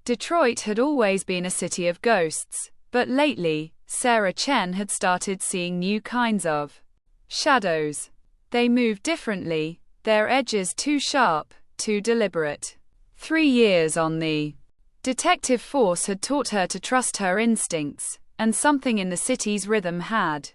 Detroit had always been a city of ghosts, but lately, Sarah Chen had started seeing new kinds of shadows. They moved differently, their edges too sharp, too deliberate. 3 years on the detective force had taught her to trust her instincts, and something in the city's rhythm had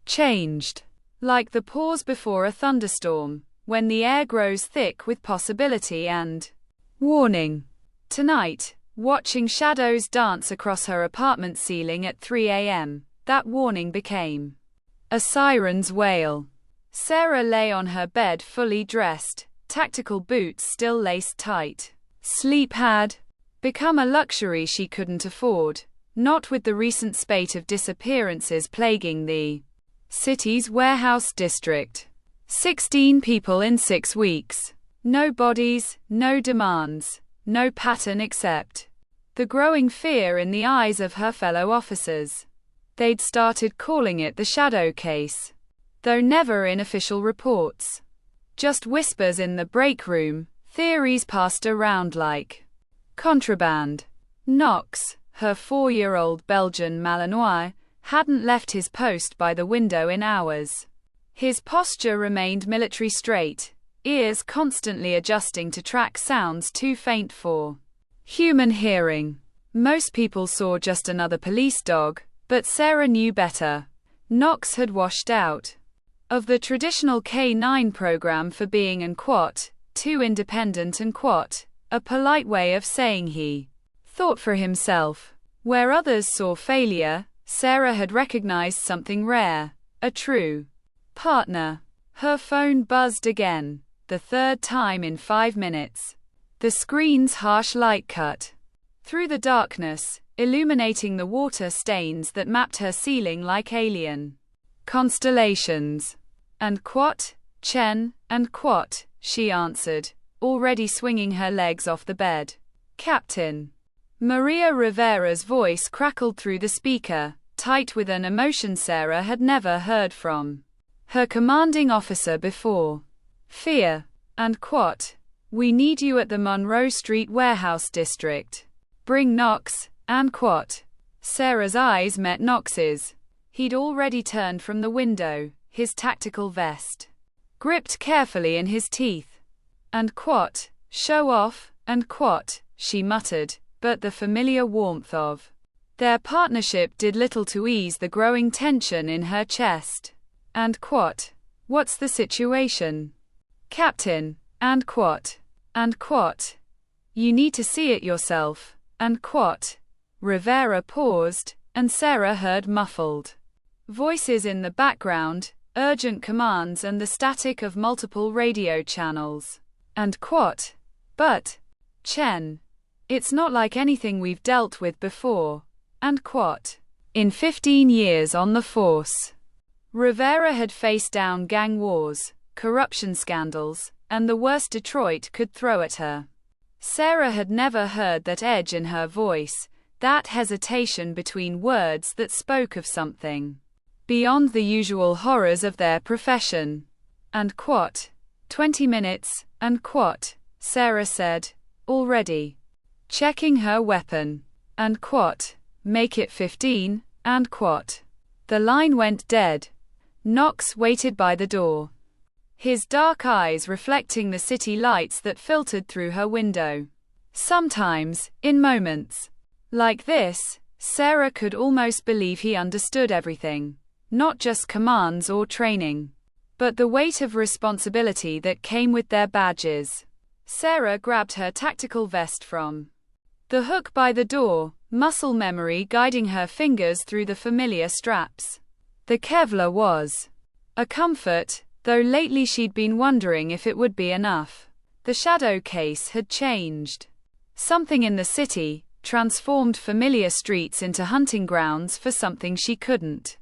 changed. Like the pause before a thunderstorm, when the air grows thick with possibility and warning. Tonight, watching shadows dance across her apartment ceiling at 3 a.m., that warning became a siren's wail. Sarah lay on her bed fully dressed, tactical boots still laced tight. Sleep had become a luxury she couldn't afford, not with the recent spate of disappearances plaguing the city's warehouse district. 16 people in 6 weeks. No bodies, no demands, no pattern except the growing fear in the eyes of her fellow officers. They'd started calling it the shadow case, though never in official reports. Just whispers in the break room, theories passed around like contraband. Knox, her 4-year-old Belgian Malinois, hadn't left his post by the window in hours. His posture remained military straight, ears constantly adjusting to track sounds too faint for human hearing. Most people saw just another police dog, but Sarah knew better. Knox had washed out of the traditional canine program for being and too independent and a polite way of saying he thought for himself. Where others saw failure, Sarah had recognized something rare, a true partner. Her phone buzzed again, the 3rd time in 5 minutes. The screen's harsh light cut through the darkness, illuminating the water stains that mapped her ceiling like alien constellations. And Chen, and she answered, already swinging her legs off the bed. Captain. Maria Rivera's voice crackled through the speaker, tight with an emotion Sarah had never heard from her commanding officer before. Fear. And we need you at the Monroe Street warehouse district. Bring Knox, and Sarah's eyes met Knox's. He'd already turned from the window, his tactical vest gripped carefully in his teeth. And show off, and she muttered, but the familiar warmth of their partnership did little to ease the growing tension in her chest. And what's the situation? Captain, and you need to see it yourself, and Rivera paused, and Sarah heard muffled voices in the background, urgent commands and the static of multiple radio channels. And but, Chen, it's not like anything we've dealt with before. And in 15 years on the force. Rivera had faced down gang wars, corruption scandals, and the worst Detroit could throw at her. Sarah had never heard that edge in her voice, that hesitation between words that spoke of something beyond the usual horrors of their profession. And 20 minutes, and Sarah said, already checking her weapon. And make it 15, and the line went dead. Knox waited by the door, his dark eyes reflecting the city lights that filtered through her window. Sometimes, in moments like this, Sarah could almost believe he understood everything, not just commands or training, but the weight of responsibility that came with their badges. Sarah grabbed her tactical vest from the hook by the door, muscle memory guiding her fingers through the familiar straps. The Kevlar was a comfort, though lately she'd been wondering if it would be enough. The shadow case had changed. Something in the city transformed familiar streets into hunting grounds for something she couldn't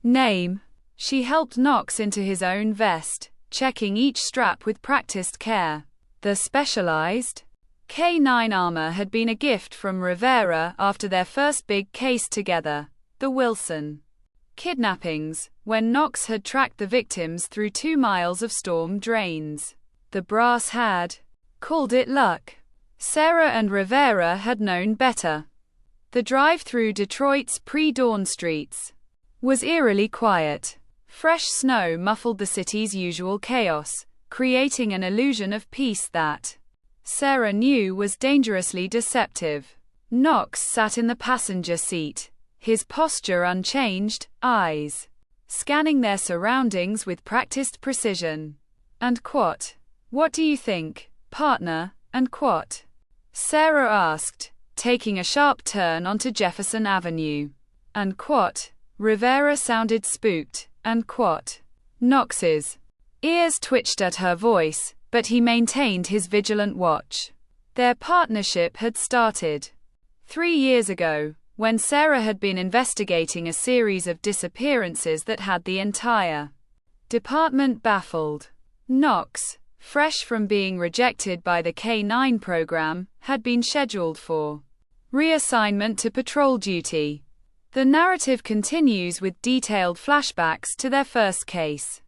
name. She helped Knox into his own vest, checking each strap with practiced care. The specialized K9 armor had been a gift from Rivera after their first big case together, the Wilson kidnappings, when Knox had tracked the victims through 2 miles of storm drains. The brass had called it luck. Sarah and Rivera had known better. The drive through Detroit's pre-dawn streets was eerily quiet. Fresh snow muffled the city's usual chaos, creating an illusion of peace that Sarah knew was dangerously deceptive. Knox sat in the passenger seat, his posture unchanged, eyes scanning their surroundings with practiced precision. "And what do you think, partner, and what?" Sarah asked, taking a sharp turn onto Jefferson Avenue. "And what?" Rivera sounded spooked. "And what?" Knox's ears twitched at her voice, but he maintained his vigilant watch. Their partnership had started 3 years ago, when Sarah had been investigating a series of disappearances that had the entire department baffled. Knox, fresh from being rejected by the canine program, had been scheduled for reassignment to patrol duty. The narrative continues with detailed flashbacks to their first case.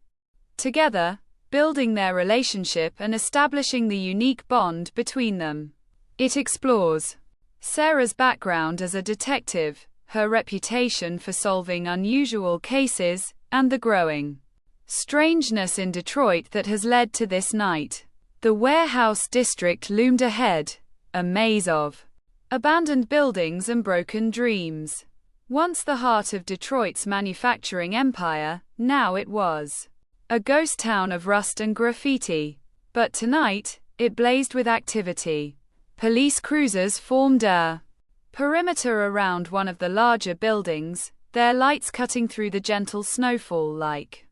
Together, building their relationship and establishing the unique bond between them. It explores Sarah's background as a detective, her reputation for solving unusual cases, and the growing strangeness in Detroit that has led to this night. The warehouse district loomed ahead, a maze of abandoned buildings and broken dreams. Once the heart of Detroit's manufacturing empire, now it was a ghost town of rust and graffiti. But tonight, it blazed with activity. Police cruisers formed a perimeter around one of the larger buildings, their lights cutting through the gentle snowfall like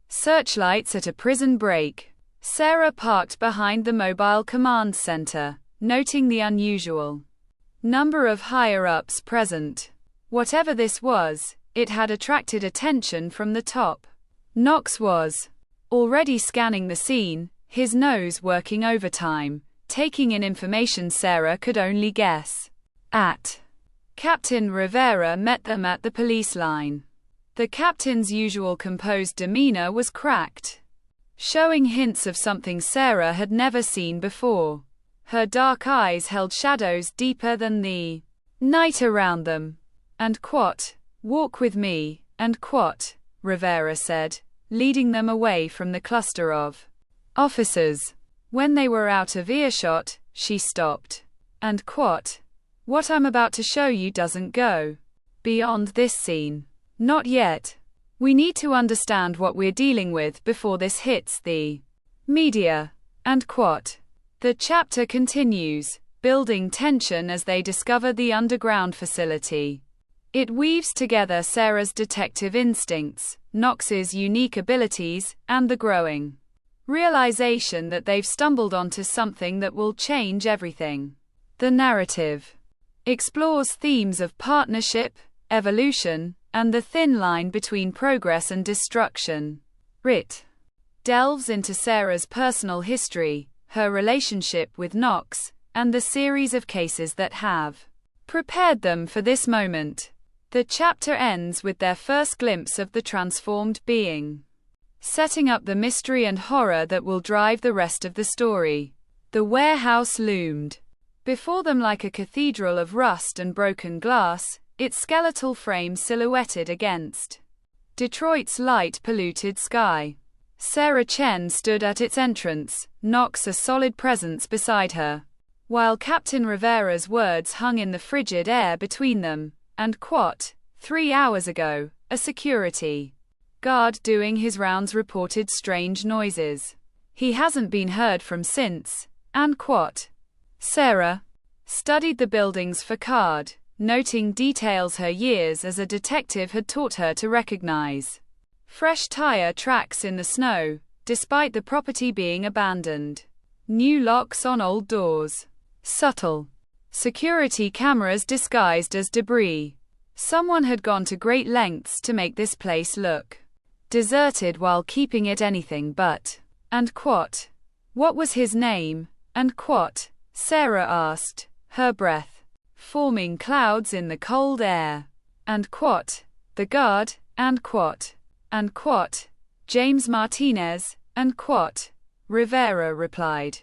searchlights at a prison break. Sarah parked behind the mobile command center, noting the unusual number of higher-ups present. Whatever this was, it had attracted attention from the top. Knox was already scanning the scene, his nose working overtime, taking in information Sarah could only guess at. Captain Rivera met them at the police line. The captain's usual composed demeanor was cracked, showing hints of something Sarah had never seen before. Her dark eyes held shadows deeper than the night around them. "And walk with me, and Rivera said, leading them away from the cluster of officers. When they were out of earshot, she stopped. "And what I'm about to show you doesn't go beyond this scene. Not yet. We need to understand what we're dealing with before this hits the media." And the chapter continues, building tension as they discover the underground facility. It weaves together Sarah's detective instincts, Knox's unique abilities, and the growing realization that they've stumbled onto something that will change everything. The narrative explores themes of partnership, evolution, and the thin line between progress and destruction. It delves into Sarah's personal history, her relationship with Knox, and the series of cases that have prepared them for this moment. The chapter ends with their first glimpse of the transformed being, setting up the mystery and horror that will drive the rest of the story. The warehouse loomed before them like a cathedral of rust and broken glass, its skeletal frame silhouetted against Detroit's light-polluted sky. Sarah Chen stood at its entrance, Knox a solid presence beside her, while Captain Rivera's words hung in the frigid air between them. And 3 hours ago, a security guard doing his rounds reported strange noises. He hasn't been heard from since. And Sarah studied the building's facade, noting details her years as a detective had taught her to recognize. Fresh tire tracks in the snow, despite the property being abandoned. New locks on old doors. Subtle security cameras disguised as debris. Someone had gone to great lengths to make this place look deserted while keeping it anything but. And what was his name? And Sarah asked, her breath forming clouds in the cold air. And the guard? And James Martinez? And Rivera replied,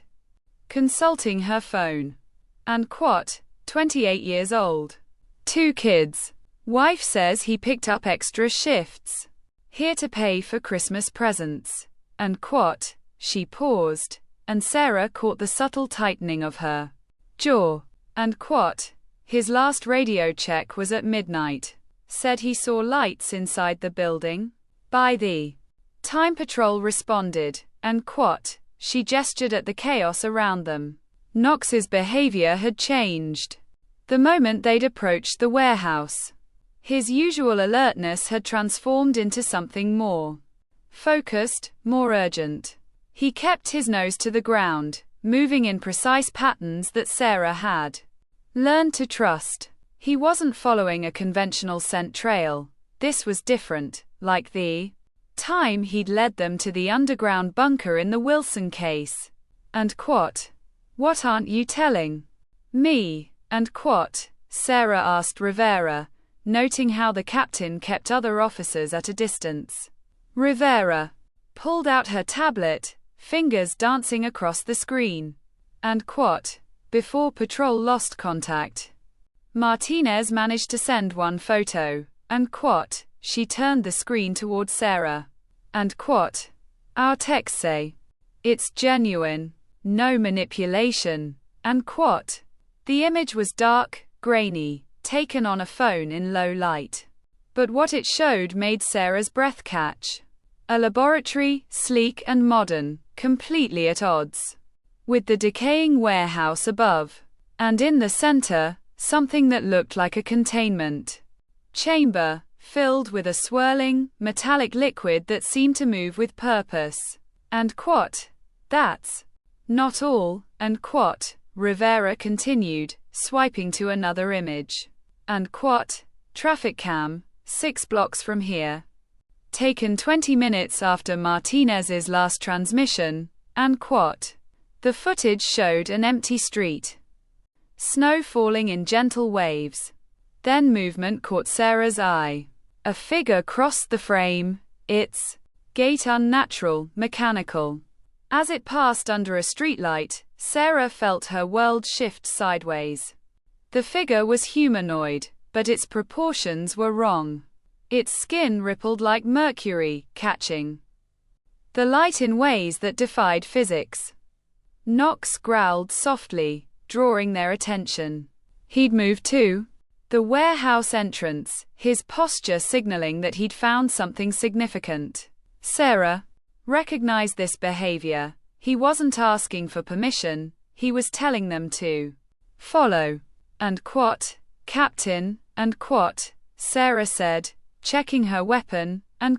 consulting her phone. and 28 years old. 2 kids. Wife says he picked up extra shifts. Here to pay for Christmas presents. And she paused, and Sarah caught the subtle tightening of her jaw. And his last radio check was at midnight. Said he saw lights inside the building. By the time patrol responded, and she gestured at the chaos around them. Knox's behavior had changed. The moment they'd approached the warehouse, his usual alertness had transformed into something more focused, more urgent. He kept his nose to the ground, moving in precise patterns that Sarah had learned to trust. He wasn't following a conventional scent trail. This was different, like the time he'd led them to the underground bunker in the Wilson case. And what aren't you telling me? And Sarah asked Rivera, noting how the captain kept other officers at a distance. Rivera pulled out her tablet, fingers dancing across the screen. And before patrol lost contact, Martinez managed to send one photo. And she turned the screen toward Sarah. And our texts say it's genuine, no manipulation. And the image was dark, grainy, taken on a phone in low light. But what it showed made Sarah's breath catch. A laboratory, sleek and modern, completely at odds with the decaying warehouse above. And in the center, something that looked like a containment chamber, filled with a swirling, metallic liquid that seemed to move with purpose. And that's not all. And Rivera continued, swiping to another image. And traffic cam, 6 blocks from here. Taken 20 minutes after Martinez's last transmission. And the footage showed an empty street. Snow falling in gentle waves. Then movement caught Sarah's eye. A figure crossed the frame, its gait unnatural, mechanical. As it passed under a streetlight, Sarah felt her world shift sideways. The figure was humanoid, but its proportions were wrong. Its skin rippled like mercury, catching the light in ways that defied physics. Knox growled softly, drawing their attention. He'd moved to the warehouse entrance, his posture signaling that he'd found something significant. Sarah recognized this behavior. He wasn't asking for permission, he was telling them to follow. And Captain, and Sarah said, checking her weapon. And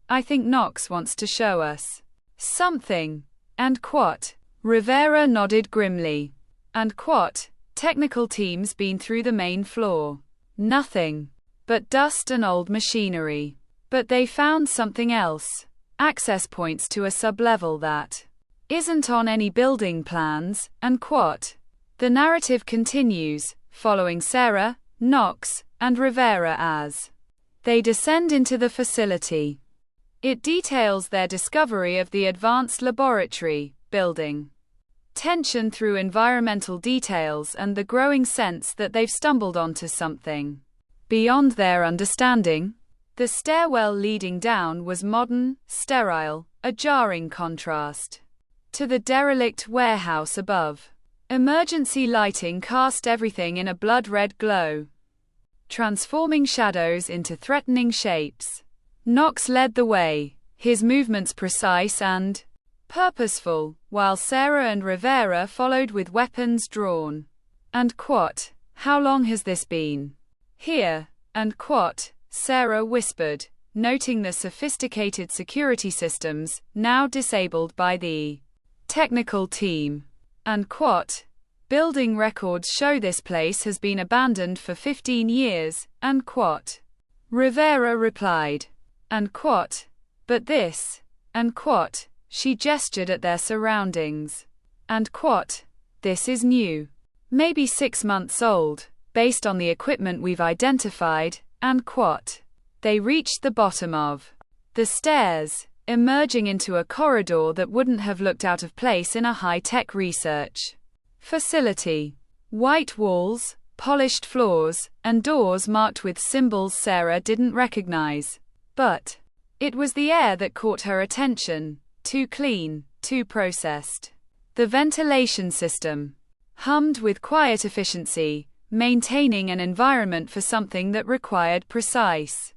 I think Knox wants to show us something. And Rivera nodded grimly. And technical team's been through the main floor. Nothing but dust and old machinery. But they found something else. Access points to a sublevel that isn't on any building plans. And the narrative continues, following Sarah, Knox, and Rivera as they descend into the facility. It details their discovery of the advanced laboratory, building tension through environmental details and the growing sense that they've stumbled onto something beyond their understanding. The stairwell leading down was modern, sterile, a jarring contrast to the derelict warehouse above. Emergency lighting cast everything in a blood-red glow, transforming shadows into threatening shapes. Knox led the way, his movements precise and purposeful, while Sarah and Rivera followed with weapons drawn. And how long has this been here? And Sarah whispered, noting the sophisticated security systems, now disabled by the technical team. And building records show this place has been abandoned for 15 years, and Rivera replied. And but this, and she gestured at their surroundings. And this is new. Maybe 6 months old, based on the equipment we've identified. And they reached the bottom of the stairs, emerging into a corridor that wouldn't have looked out of place in a high-tech research Facility. White walls, polished floors, and doors marked with symbols Sarah didn't recognize. But it was the air that caught her attention. Too clean, too processed. The ventilation system hummed with quiet efficiency, maintaining an environment for something that required precise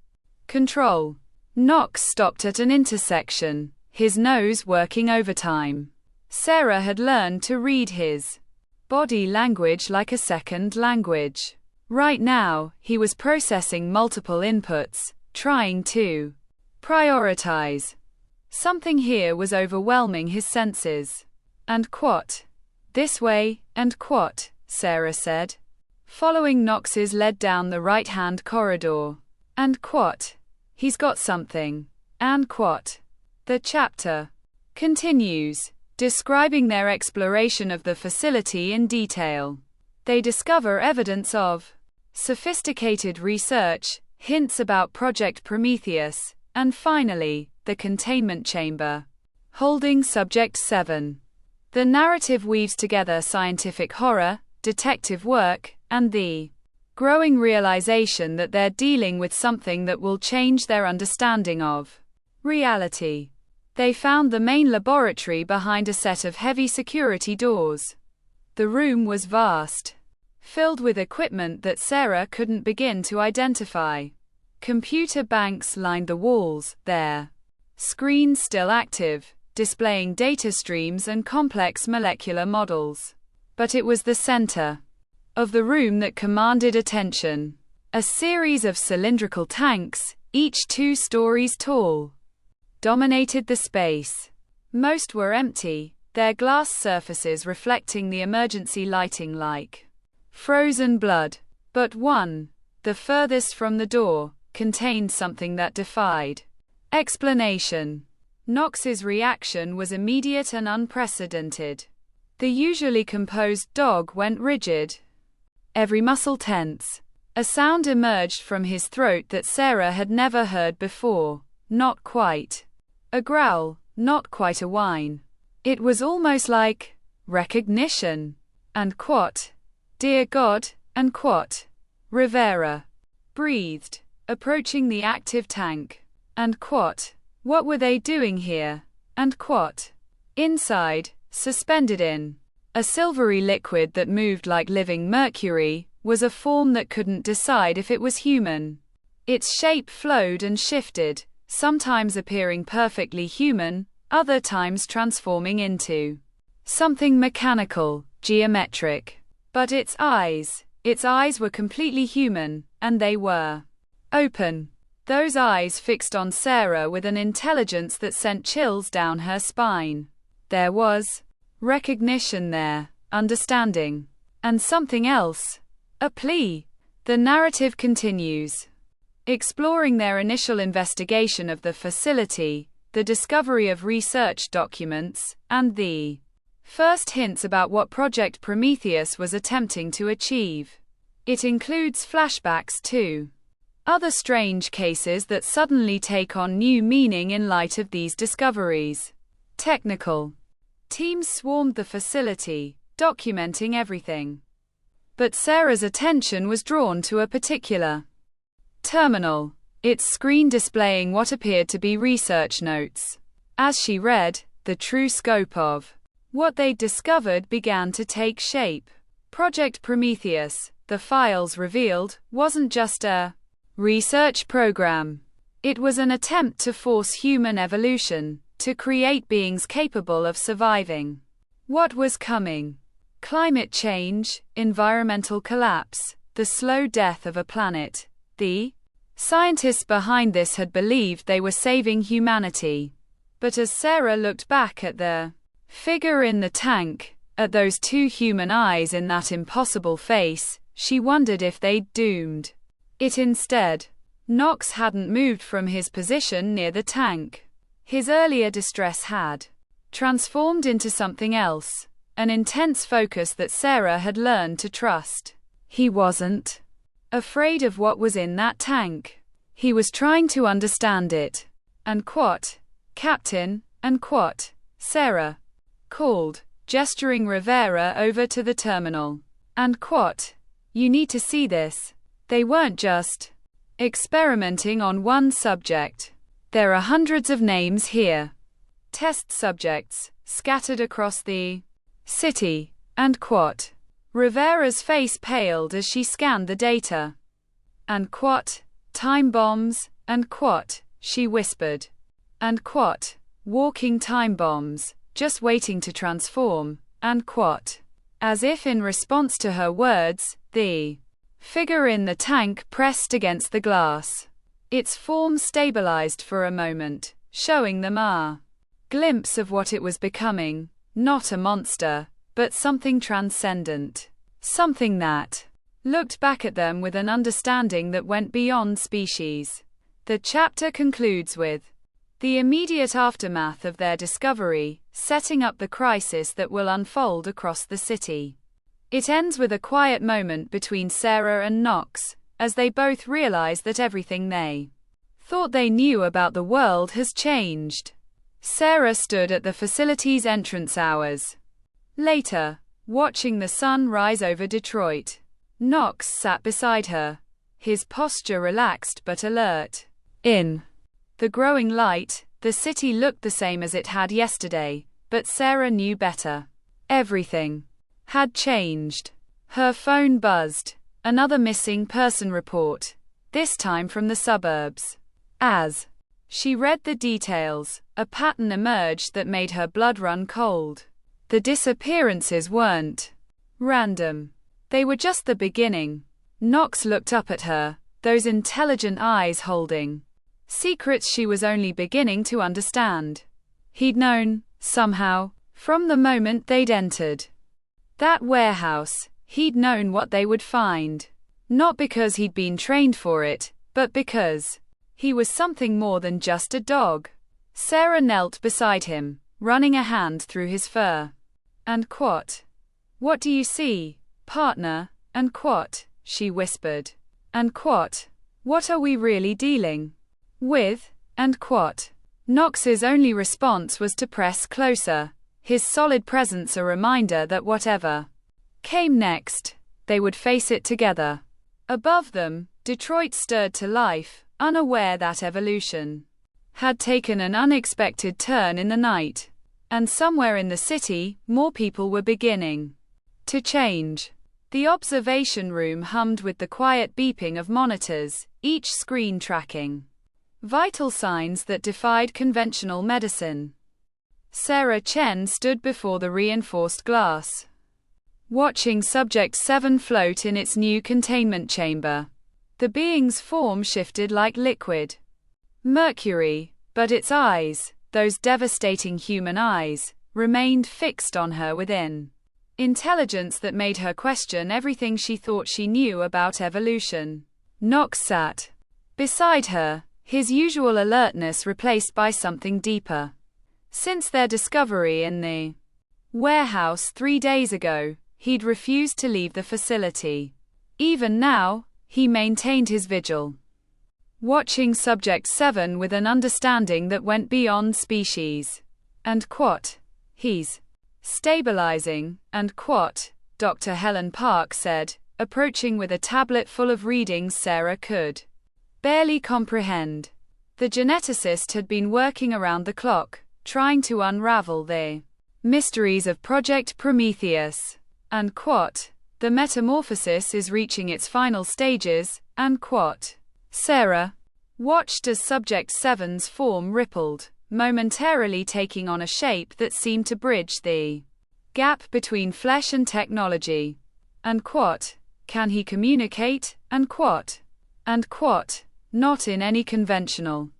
control. Knox stopped at an intersection, his nose working overtime. Sarah had learned to read his body language like a second language. Right now, he was processing multiple inputs, trying to prioritize. Something here was overwhelming his senses. And quat. This way, and quat, Sarah said. Following Knox's led down the right-hand corridor. And quat. He's got something. And quat. The chapter continues, describing their exploration of the facility in detail. They discover evidence of sophisticated research, hints about Project Prometheus, and finally, the containment chamber. Holding Subject 7. The narrative weaves together scientific horror, detective work, and the growing realization that they're dealing with something that will change their understanding of reality. They found the main laboratory behind a set of heavy security doors. The room was vast, filled with equipment that Sarah couldn't begin to identify. Computer banks lined the walls, their screens still active, displaying data streams and complex molecular models. But it was the center of the room that commanded attention. A series of cylindrical tanks, each 2 stories tall, dominated the space. Most were empty, their glass surfaces reflecting the emergency lighting like frozen blood. But one, the furthest from the door, contained something that defied explanation. Knox's reaction was immediate and unprecedented. The usually composed dog went rigid, every muscle tense. A sound emerged from his throat that Sarah had never heard before. Not quite a growl, not quite a whine. It was almost like recognition. And quat. Dear God, and quat. Rivera breathed, approaching the active tank. And quat. What were they doing here? And quat. Inside, suspended in a silvery liquid that moved like living mercury, was a form that couldn't decide if it was human. Its shape flowed and shifted, sometimes appearing perfectly human, other times transforming into something mechanical, geometric. But its eyes were completely human, and they were open. Those eyes fixed on Sarah with an intelligence that sent chills down her spine. There was recognition there, understanding, and something else. A plea. The narrative continues, exploring their initial investigation of the facility, the discovery of research documents, and the first hints about what Project Prometheus was attempting to achieve. It includes flashbacks to other strange cases that suddenly take on new meaning in light of these discoveries. Technical teams swarmed the facility, documenting everything. But Sarah's attention was drawn to a particular terminal, its screen displaying what appeared to be research notes. As she read, the true scope of what they'd discovered began to take shape. Project Prometheus, the files revealed, wasn't just a research program. It was an attempt to force human evolution, to create beings capable of surviving what was coming. Climate change, environmental collapse, the slow death of a planet. The scientists behind this had believed they were saving humanity. But as Sarah looked back at the figure in the tank, at those 2 human eyes in that impossible face, she wondered if they'd doomed it instead. Knox hadn't moved from his position near the tank. His earlier distress had transformed into something else, an intense focus that Sarah had learned to trust. He wasn't afraid of what was in that tank. He was trying to understand it. And quat, Captain, and quat, Sarah called, gesturing Rivera over to the terminal. And quote, "You need to see this. They weren't just experimenting on one subject. There are hundreds of names here. Test subjects, scattered across the city." And quote. Rivera's face paled as she scanned the data. And quote, "Time bombs," and quote, she whispered. And quote, "Walking time bombs, just waiting to transform," and quote. As if in response to her words, the figure in the tank pressed against the glass. Its form stabilized for a moment, showing them a glimpse of what it was becoming, not a monster, but something transcendent. Something that looked back at them with an understanding that went beyond species. The chapter concludes with the immediate aftermath of their discovery, setting up the crisis that will unfold across the city. It ends with a quiet moment between Sarah and Knox, as they both realize that everything they thought they knew about the world has changed. Sarah stood at the facility's entrance hours later, watching the sun rise over Detroit. Knox sat beside her, his posture relaxed but alert. In the growing light, the city looked the same as it had yesterday, but Sarah knew better. Everything had changed. Her phone buzzed. Another missing person report, this time from the suburbs. As she read the details, a pattern emerged that made her blood run cold. The disappearances weren't random. They were just the beginning. Knox looked up at her, those intelligent eyes holding secrets she was only beginning to understand. He'd known, somehow, from the moment they'd entered that warehouse. He'd known what they would find. Not because he'd been trained for it, but because he was something more than just a dog. Sarah knelt beside him, running a hand through his fur. And quote, "What do you see, partner?" And quote, she whispered. And quote, "What are we really dealing with?" And quote. Knox's only response was to press closer, his solid presence a reminder that whatever came next, they would face it together. Above them, Detroit stirred to life, unaware that evolution had taken an unexpected turn in the night. And somewhere in the city, more people were beginning to change. The observation room hummed with the quiet beeping of monitors, each screen tracking vital signs that defied conventional medicine. Sarah Chen stood before the reinforced glass, watching Subject 7 float in its new containment chamber. The being's form shifted like liquid mercury, but its eyes, those devastating human eyes, remained fixed on her within intelligence that made her question everything she thought she knew about evolution. Knox sat beside her, his usual alertness replaced by something deeper. Since their discovery in the warehouse 3 days ago, he'd refused to leave the facility. Even now, he maintained his vigil, watching Subject 7 with an understanding that went beyond species. And quote, "He's stabilizing," and quote, Dr. Helen Park said, approaching with a tablet full of readings Sarah could barely comprehend. The geneticist had been working around the clock, trying to unravel the mysteries of Project Prometheus. And quote, "The metamorphosis is reaching its final stages," and quote. Sarah watched as Subject 7's form rippled, momentarily taking on a shape that seemed to bridge the gap between flesh and technology. And quote, "Can he communicate?" And quote. And quote, "Not in any conventional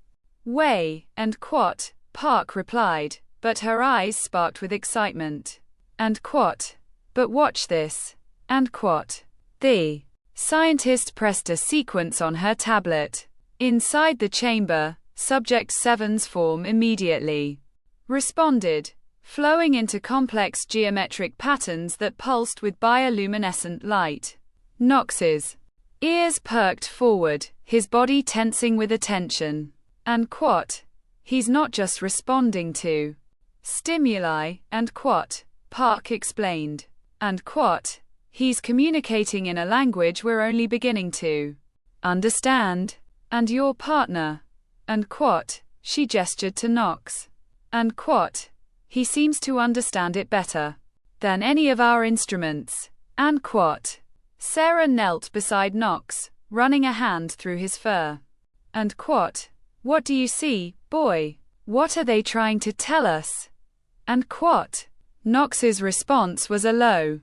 way," and quote, Park replied, but her eyes sparked with excitement. And quote, "But watch this." And quote. The scientist pressed a sequence on her tablet. Inside the chamber, Subject 7's form immediately responded, flowing into complex geometric patterns that pulsed with bioluminescent light. Knox's ears perked forward, his body tensing with attention. And quote, "He's not just responding to stimuli," and quote, Park explained. And quote, he's communicating in a language we're only beginning to understand. And your partner. And quote, she gestured to Knox. And quote, he seems to understand it better than any of our instruments. And quote. Sarah knelt beside Knox, running a hand through his fur. And quote, what do you see, boy? What are they trying to tell us? And quote. Knox's response was a low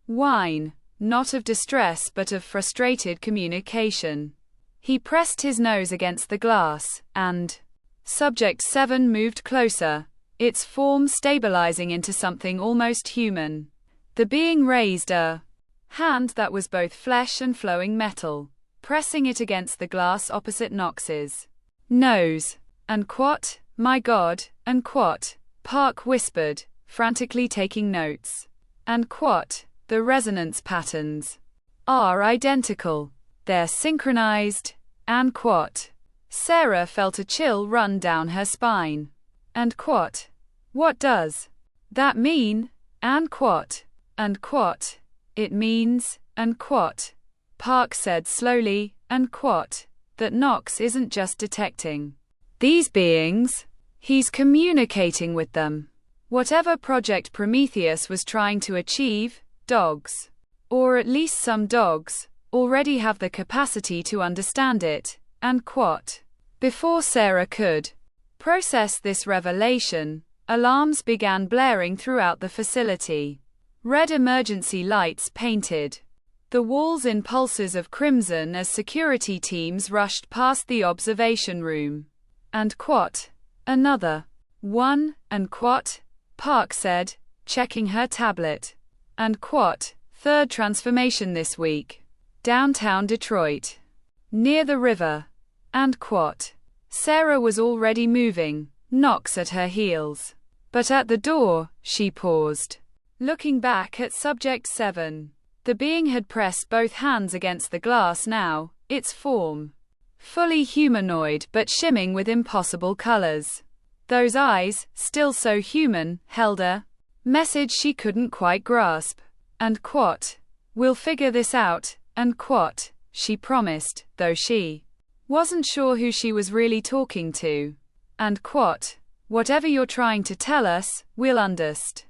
whine, not of distress but of frustrated communication. He pressed his nose against the glass, and Subject 7 moved closer, its form stabilizing into something almost human. The being raised a hand that was both flesh and flowing metal, pressing it against the glass opposite Knox's nose. And quote, my God, and quote, Park whispered, frantically taking notes. And quote, the resonance patterns are identical. They're synchronized. And quote. Sarah felt a chill run down her spine. And quote. What does that mean? And quote. And quote. It means, and quote. Park said slowly, and quote, that Knox isn't just detecting these beings, he's communicating with them. Whatever Project Prometheus was trying to achieve, dogs, or at least some dogs, already have the capacity to understand it. And quote. Before Sarah could process this revelation, alarms began blaring throughout the facility. Red emergency lights painted the walls in pulses of crimson as security teams rushed past the observation room. And quote. Another one, and quote. Park said, checking her tablet. And quote. Third transformation this week. Downtown Detroit. Near the river. And quote. Sarah was already moving, Knox at her heels. But at the door, she paused, looking back at Subject 7. The being had pressed both hands against the glass now, its form fully humanoid but shimming with impossible colors. Those eyes, still so human, held a message she couldn't quite grasp. And quote. We'll figure this out, and quote. She promised, though she wasn't sure who she was really talking to. And quote. Whatever you're trying to tell us, we'll understand.